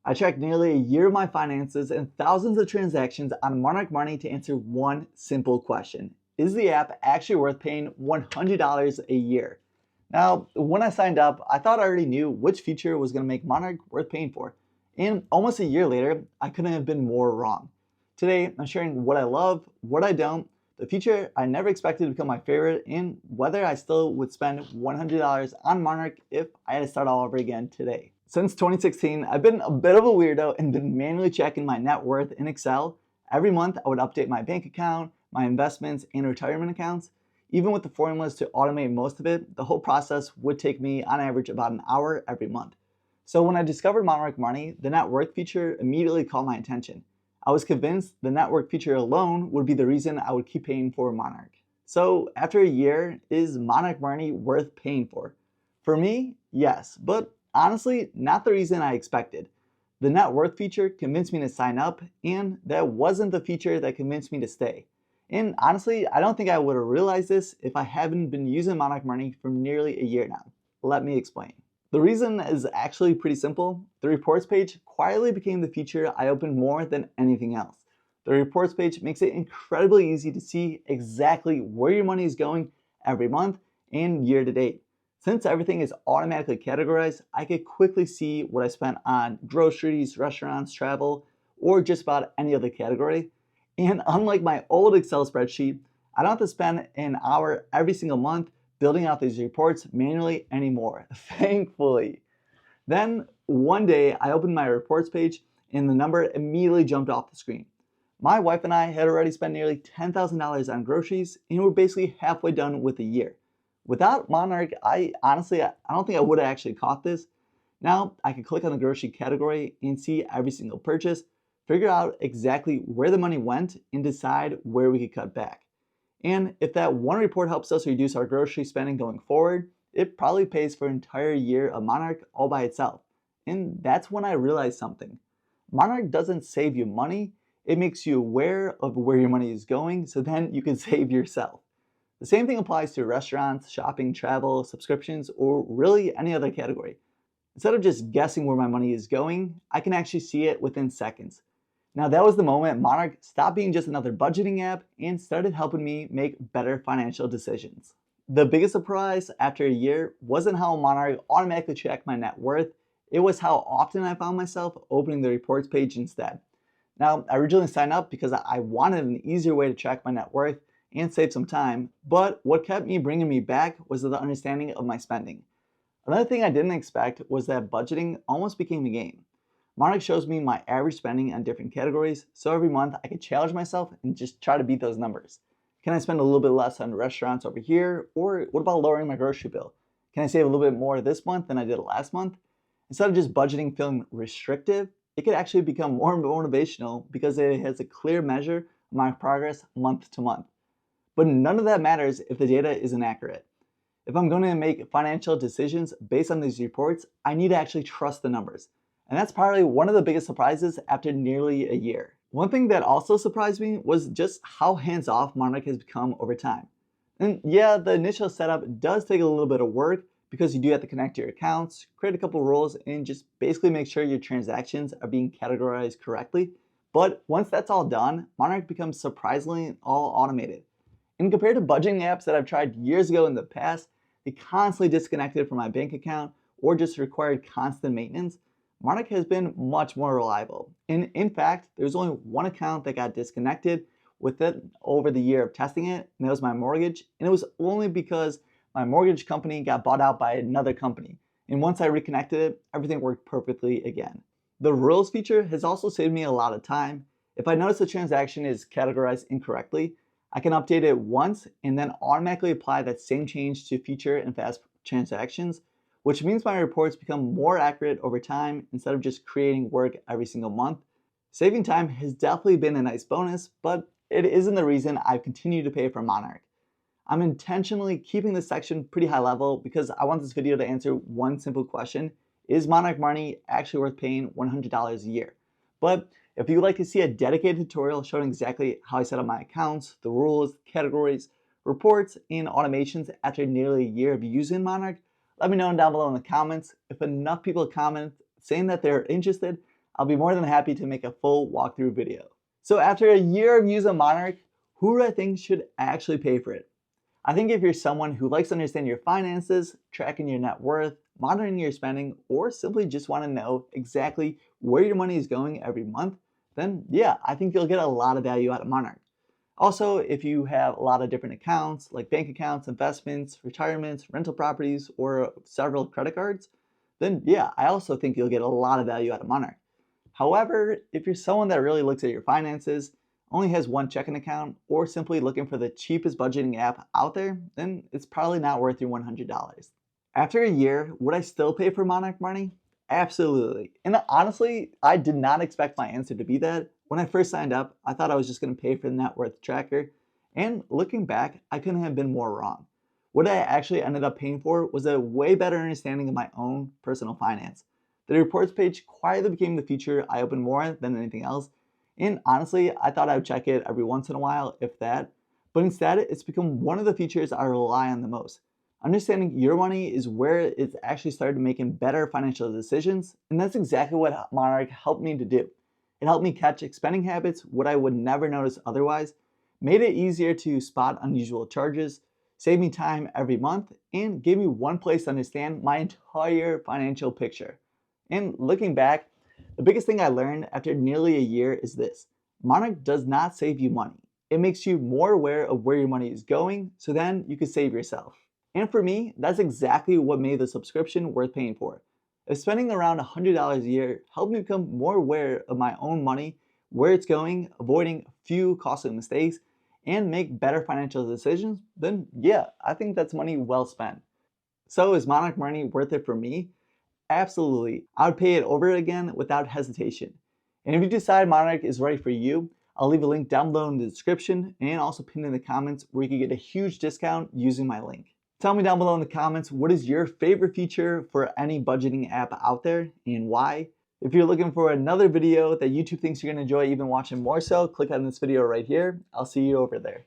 I track nearly a year of my finances and thousands of transactions on Monarch Money to answer one simple question. Is the app actually worth paying $100 a year? Now, when I signed up, I thought I already knew which feature was going to make Monarch worth paying for. And almost a year later, I couldn't have been more wrong. Today, I'm sharing what I love, what I don't, the feature I never expected to become my favorite, and whether I still would spend $100 on Monarch if I had to start all over again today. Since 2016, I've been a bit of a weirdo and been manually checking my net worth in Excel. Every month, I would update my bank account, my investments, and retirement accounts. Even with the formulas to automate most of it, the whole process would take me on average about an hour every month. So when I discovered Monarch Money, the net worth feature immediately caught my attention. I was convinced the net worth feature alone would be the reason I would keep paying for Monarch. So after a year, is Monarch Money worth paying for? For me, yes, but honestly, not the reason I expected. The net worth feature convinced me to sign up, and that wasn't the feature that convinced me to stay. And honestly, I don't think I would have realized this if I haven't been using Monarch Money for nearly a year now. Let me explain. The reason is actually pretty simple. The reports page quietly became the feature I opened more than anything else. The reports page makes it incredibly easy to see exactly where your money is going every month and year to date. Since everything is automatically categorized, I could quickly see what I spent on groceries, restaurants, travel, or just about any other category. And unlike my old Excel spreadsheet, I don't have to spend an hour every single month building out these reports manually anymore, thankfully. Then one day I opened my reports page and the number immediately jumped off the screen. My wife and I had already spent nearly $10,000 on groceries and we're basically halfway done with the year. Without Monarch, I don't think I would have actually caught this. Now I can click on the grocery category and see every single purchase, figure out exactly where the money went, and decide where we could cut back. And if that one report helps us reduce our grocery spending going forward, it probably pays for an entire year of Monarch all by itself. And that's when I realized something. Monarch doesn't save you money, it makes you aware of where your money is going so then you can save yourself. The same thing applies to restaurants, shopping, travel, subscriptions, or really any other category. Instead of just guessing where my money is going, I can actually see it within seconds. Now that was the moment Monarch stopped being just another budgeting app and started helping me make better financial decisions. The biggest surprise after a year wasn't how Monarch automatically tracked my net worth, it was how often I found myself opening the reports page instead. Now, I originally signed up because I wanted an easier way to track my net worth and save some time, but what kept me bringing me back was the understanding of my spending. Another thing I didn't expect was that budgeting almost became a game. Monarch shows me my average spending on different categories, so every month I could challenge myself and just try to beat those numbers. Can I spend a little bit less on restaurants over here, or what about lowering my grocery bill? Can I save a little bit more this month than I did last month? Instead of just budgeting feeling restrictive, it could actually become more motivational because it has a clear measure of my progress month to month. But none of that matters if the data isn't accurate. If I'm going to make financial decisions based on these reports, I need to actually trust the numbers. And that's probably one of the biggest surprises after nearly a year. One thing that also surprised me was just how hands-off Monarch has become over time. And yeah, the initial setup does take a little bit of work because you do have to connect your accounts, create a couple rules, and just basically make sure your transactions are being categorized correctly. But once that's all done, Monarch becomes surprisingly all automated. And compared to budgeting apps that I've tried years ago in the past, they constantly disconnected from my bank account or just required constant maintenance, Monarch has been much more reliable. And in fact, there's only one account that got disconnected with it over the year of testing it, and that was my mortgage. And it was only because my mortgage company got bought out by another company. And once I reconnected it, everything worked perfectly again. The rules feature has also saved me a lot of time. If I notice a transaction is categorized incorrectly, I can update it once and then automatically apply that same change to future and fast transactions, which means my reports become more accurate over time instead of just creating work every single month. Saving time has definitely been a nice bonus, but it isn't the reason I've continued to pay for Monarch. I'm intentionally keeping this section pretty high level because I want this video to answer one simple question: is Monarch Money actually worth paying $100 a year? But if you'd like to see a dedicated tutorial showing exactly how I set up my accounts, the rules, categories, reports, and automations after nearly a year of using Monarch, let me know down below in the comments. If enough people comment saying that they're interested, I'll be more than happy to make a full walkthrough video. So after a year of using Monarch, who do I think should actually pay for it? I think if you're someone who likes to understand your finances, tracking your net worth, monitoring your spending, or simply just want to know exactly where your money is going every month, then yeah, I think you'll get a lot of value out of Monarch. Also, if you have a lot of different accounts, like bank accounts, investments, retirements, rental properties, or several credit cards, then yeah, I also think you'll get a lot of value out of Monarch. However, if you're someone that really looks at your finances, only has one checking account, or simply looking for the cheapest budgeting app out there, then it's probably not worth your $100. After a year, would I still pay for Monarch Money? Absolutely. And honestly, I did not expect my answer to be that. When I first signed up, I thought I was just going to pay for the net worth tracker. And looking back, I couldn't have been more wrong. What I actually ended up paying for was a way better understanding of my own personal finance. The reports page quietly became the feature I opened more than anything else. And honestly, I thought I would check it every once in a while, if that. But instead, it's become one of the features I rely on the most. Understanding your money is where it's actually started making better financial decisions, and that's exactly what Monarch helped me to do. It helped me catch spending habits, what I would never notice otherwise, made it easier to spot unusual charges, saved me time every month, and gave me one place to understand my entire financial picture. And looking back, the biggest thing I learned after nearly a year is this: Monarch does not save you money. It makes you more aware of where your money is going, so then you can save yourself. And for me, that's exactly what made the subscription worth paying for. If spending around $100 a year helped me become more aware of my own money, where it's going, avoiding a few costly mistakes, and make better financial decisions, then yeah, I think that's money well spent. So is Monarch Money worth it for me? Absolutely. I would pay it over again without hesitation. And if you decide Monarch is right for you, I'll leave a link down below in the description and also pinned in the comments where you can get a huge discount using my link. Tell me down below in the comments, what is your favorite feature for any budgeting app out there and why? If you're looking for another video that YouTube thinks you're going to enjoy even watching more so, click on this video right here. I'll see you over there.